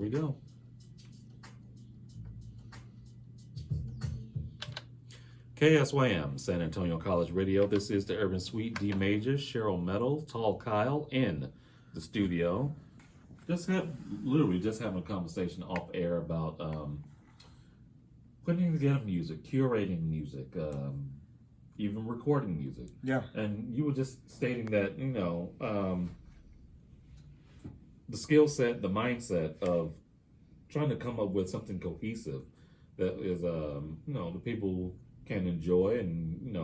we go. KSYM, San Antonio College Radio. This is the Urban Suite. D Major, Cheryl Metal, Tall Kyle in the studio. Just having a conversation off air about putting together music, curating music, even recording music. Yeah. And you were just stating that, the skill set, the mindset of trying to come up with something cohesive that is, the people can enjoy, and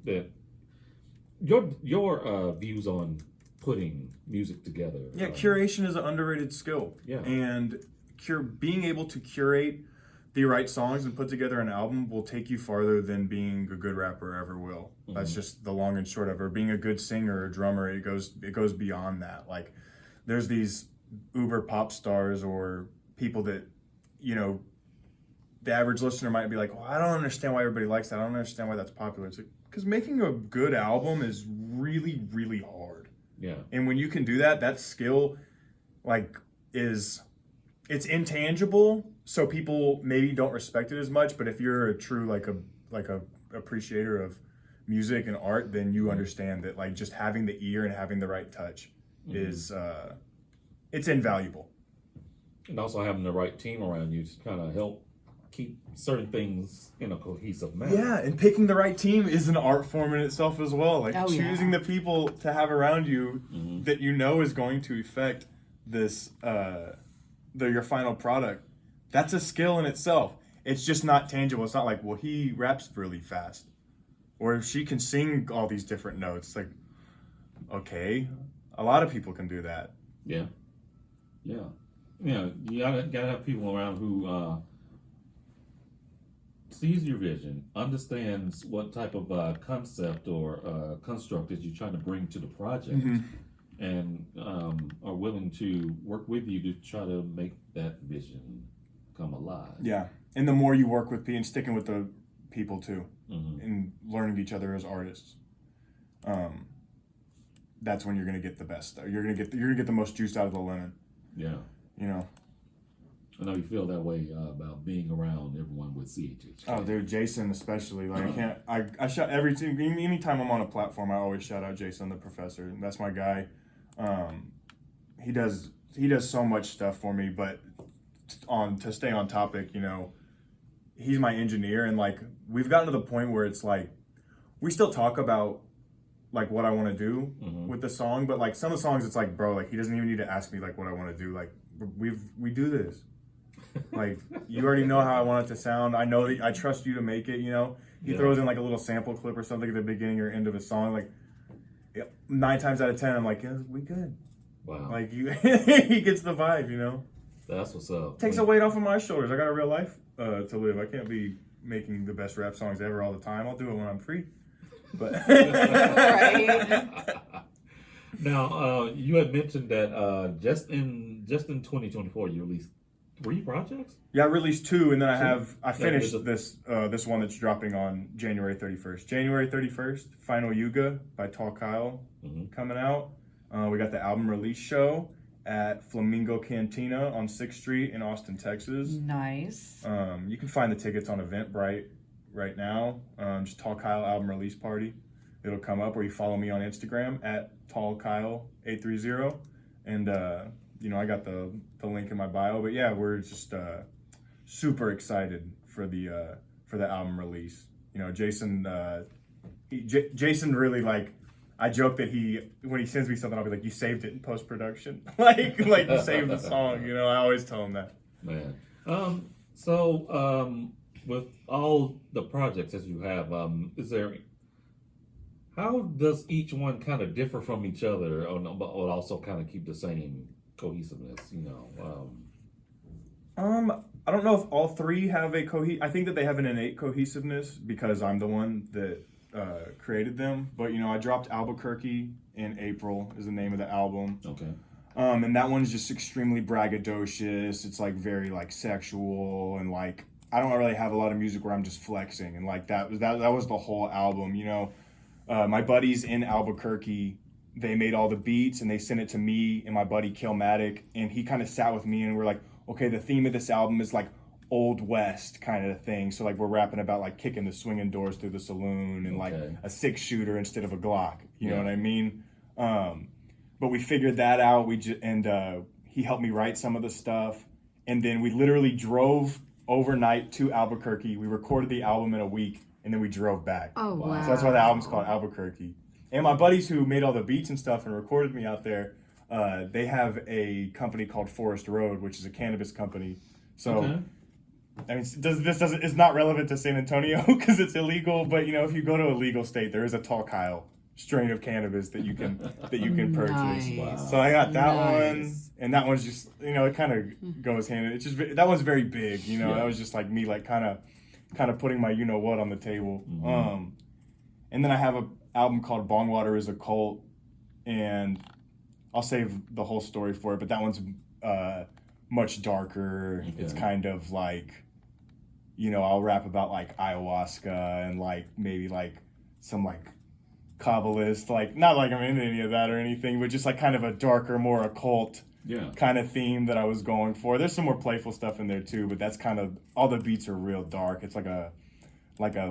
that your views on putting music together. Yeah, curation is an underrated skill. Yeah, and being able to curate the right songs and put together an album will take you farther than being a good rapper ever will. Mm-hmm. That's just the long and short of it. Or being a good singer or drummer, it goes beyond that. Like, there's these uber pop stars or people that, the average listener might be like, well, I don't understand why everybody likes that. I don't understand why that's popular. It's like, because making a good album is really, really hard. Yeah. And when you can do that, that skill, it's intangible, so people maybe don't respect it as much. But if you're a true a appreciator of music and art, then you understand that just having the ear and having the right touch is it's invaluable. And also having the right team around you to kind of help keep certain things in a cohesive manner. Yeah, and picking the right team is an art form in itself as well. Choosing the people to have around you that is going to affect this your final product. That's a skill in itself. It's just not tangible. It's not like, well, he raps really fast, or she can sing all these different notes. Like, okay, a lot of people can do that. Yeah. You gotta have people around who sees your vision, understands what type of concept or construct that you're trying to bring to the project, and are willing to work with you to try to make that vision come alive. Yeah, and the more you work with people and sticking with the people too, and learning each other as artists, that's when you're gonna get the best. You're gonna get the most juice out of the lemon. Yeah. I know you feel that way about being around everyone with CHH. Oh, dude, Jason especially. I shout anytime I'm on a platform, I always shout out Jason the Professor. That's my guy. He does so much stuff for me, but to stay on topic, he's my engineer, and we've gotten to the point where it's we still talk about what I want to do with the song, but some of the songs it's bro, he doesn't even need to ask me what I want to do. We do this. You already know how I want it to sound. I know that I trust you to make it, He throws in a little sample clip or something at the beginning or end of a song. 9 times out of 10, I'm yeah, we good. Wow. He gets the vibe, That's what's up. Takes a weight off of my shoulders. I got a real life to live. I can't be making the best rap songs ever all the time. I'll do it when I'm free. But Now, you had mentioned that just in 2024, you released 3 projects? Yeah, I released 2, and then I finished this one that's dropping on January 31st. January 31st, Final Yuga by Tall Kyle coming out. We got the album release show at Flamingo Cantina on 6th Street in Austin, Texas. Nice. You can find the tickets on Eventbrite right now. Just Tall Kyle album release party. It'll come up, or you follow me on Instagram at TallKyle830. And I got the link in my bio. But yeah, we're just super excited for the album release. Jason Jason really I joke that when he sends me something, I'll be like, you saved it in post-production. You saved the song, I always tell him that. Man. So with all the projects that you have, how does each one kind of differ from each other, but also kind of keep the same cohesiveness, I don't know if all 3 have a I think that they have an innate cohesiveness because I'm the one that created them. But I dropped Albuquerque in April is the name of the album. Okay. And that one's just extremely braggadocious. It's very sexual, and I don't really have a lot of music where I'm just flexing, and that was the whole album. My buddies in Albuquerque they made all the beats and they sent it to me and my buddy Killmatic, and he kind of sat with me and we're like, okay, the theme of this album is like Old West kind of thing. So like we're rapping about like kicking the swinging doors through the saloon and like a 6-shooter instead of a Glock. You know what I mean? But we figured that out. He helped me write some of the stuff, and then we literally drove overnight to Albuquerque. We recorded the album in a week, and then we drove back. Oh, wow. So that's why the album's called Albuquerque. And my buddies who made all the beats and stuff and recorded me out there, they have a company called Forest Road, which is a cannabis company. So, I mean, it's not relevant to San Antonio because it's illegal. But you know, if you go to a legal state, there is a Tall Kyle strain of cannabis that you can purchase. Nice. Wow. So I got that one, Nice. and that one's just, you know, it kind of goes hand in. It's just that one's very big, you know. Yeah. That was just like me, like kind of putting my you know what on the table. Mm-hmm. And then I have a album called Bongwater is a Cult, and I'll save the whole story for it. But that one's much darker. Okay. It's kind of like, you know, I'll rap about like ayahuasca and like maybe like some like Kabbalist, like not like I'm into any of that or anything, but just like kind of a darker, more occult kind of theme that I was going for. There's some more playful stuff in there too, but that's kind of, all the beats are real dark. It's like a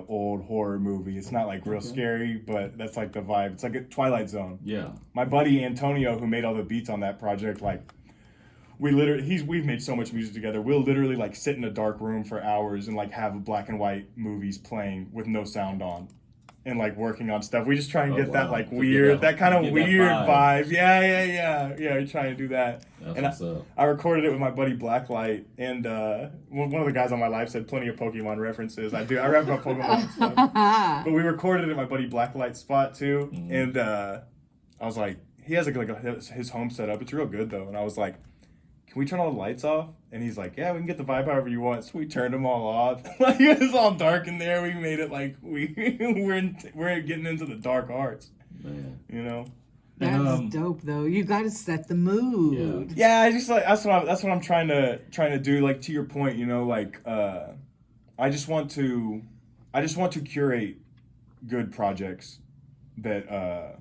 old horror movie. It's not like real scary, but that's like the vibe. It's like a Twilight Zone. Yeah. My buddy Antonio, who made all the beats on that project, like we've made so much music together. We'll literally like sit in a dark room for hours and like have black and white movies playing with no sound on. And like working on stuff. We just try and get that like weird, that kind of weird vibe. Yeah. We're trying to do that. That's and what's up. I recorded it with my buddy Blacklight, and one of the guys on my live said plenty of Pokemon references. I rap about Pokemon and stuff. But we recorded it at my buddy Blacklight's spot too, and I was like, he has his home set up. It's real good though, and I was like, can we turn all the lights off? And he's like, yeah, we can get the vibe however you want. So we turned them all off. Like it was all dark in there. We made it like we're getting into the dark arts. Man. You know? That's dope though. You got to set the mood. Yeah, I just like that's what I'm trying to do. Like to your point, you know, like I just want to curate good projects that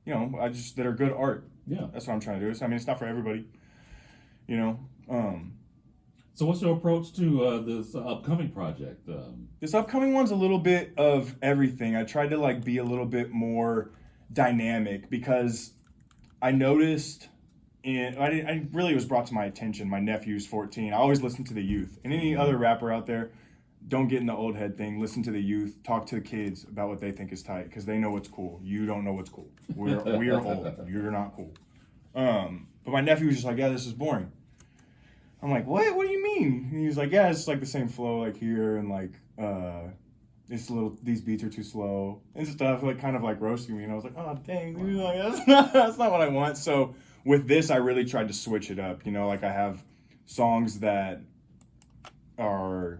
you know, that are good art. Yeah. That's what I'm trying to do. So, I mean, it's not for everybody. You know. So what's your approach to this upcoming project? This upcoming one's a little bit of everything. I tried to like be a little bit more dynamic because I noticed, I really was brought to my attention. My nephew's 14. I always listen to the youth. And any other rapper out there, don't get in the old head thing. Listen to the youth. Talk to the kids about what they think is tight because they know what's cool. You don't know what's cool. We are old. You're not cool. But my nephew was just like, yeah, this is boring. I'm like, what? What do you mean? And he was like, yeah, it's like the same flow like here, and like these beats are too slow and stuff, like kind of like roasting me. And I was like, oh dang, dude, like, that's not what I want. So with this, I really tried to switch it up. You know, like I have songs that I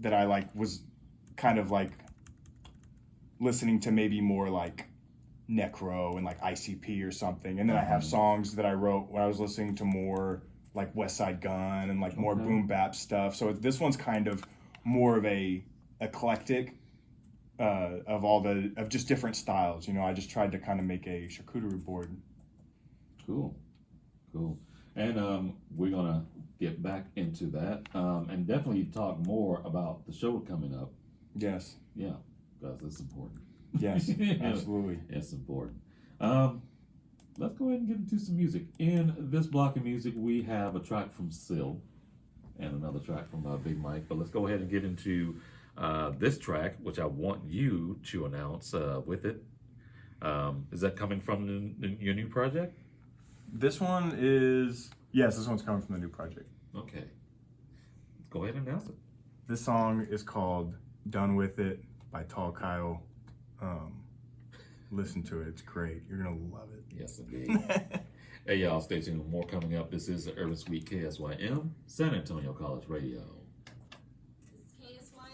like was kind of like listening to maybe more like Necro and like ICP or something, and then I have songs that I wrote when I was listening to more like West Side Gun and like more boom bap stuff. So this one's kind of more of a eclectic of just different styles. You know, I just tried to kind of make a charcuterie board. Cool. And we're gonna get back into that and definitely talk more about the show coming up. Yes. Yeah, because it's important. Yes, absolutely. It's important. Let's go ahead and get into some music. In this block of music, we have a track from Syl and another track from Big Mike. But let's go ahead and get into this track, which I want you to announce with it. Is that coming from your new project? This one's coming from the new project. Okay. Let's go ahead and announce it. This song is called Done With It by Tall Kyle. Listen to it. It's great. You're going to love it. Yes, indeed. Hey, y'all, stay tuned. More coming up. This is the Urban Suite KSYM, San Antonio College Radio.